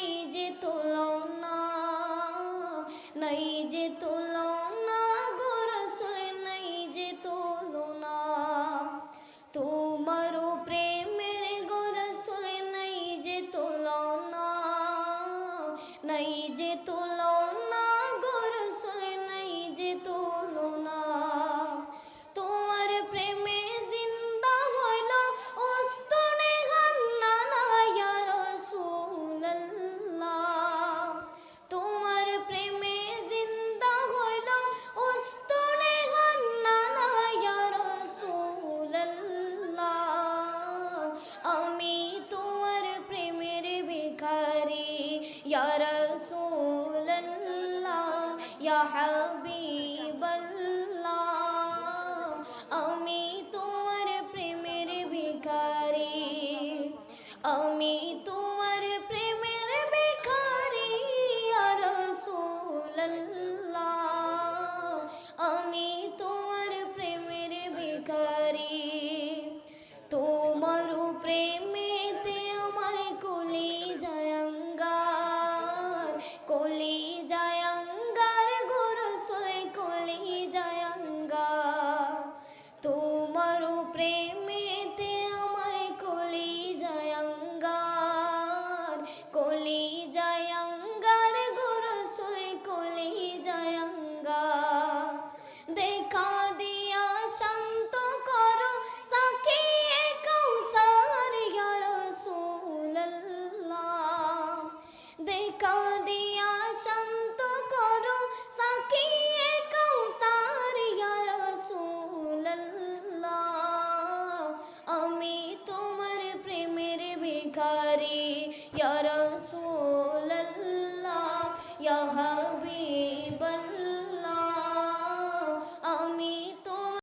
নাই যে তুলনা, নাই যে তুলনা গো রাসূল নাই যে তুলনা। তোমারও প্রেমের গো রাসূল নাই যে তুলনা, নাই যে তুলনা গো রাসূল নাই যে তুলনা। তোমার প্রেমে জিন্দা হইল উস্তনে গান্নানা ইয়া রাসূলুল্লাহ। তোমার প্রেমে জিন্দা হইল উস্তনে গান্নানা ইয়া রাসূলুল্লাহ। আমি তোমার প্রেমের ভিখারি ইয়া রাসূলুল্লাহ ইয়া হাবিবাল্লাহ। আমি তোমার প্রেমের ভিখারি, আমি তোমার প্রেমের ভিখারি ইয়া রাসূলুল্লাহ। আমি তোমার প্রেমের ভিখারি। তোমার প্রেমেতে আমার কলিজায় আঙ্গার, কলিজায় আঙ্গার গো রাসূল কলিজায় আঙ্গার। তোমার প্রেমেতে আমার কলিজায় আঙ্গার, কলিজায় আঙ্গার গো রাসূল কলিজায় আঙ্গার। দেখা দিয়া শান্ত করো সাকিয়ে কাউসার ইয়া রাসূলুল্লাহ। দেখা দিয়া শান্ত করো সাকিয়ে কাউসার ইয়া রাসূলুল্লাহ। আমি তোমার প্রেমের ভিখারি ইয়া রাসূলুল্লাহ ইয়া হাবিব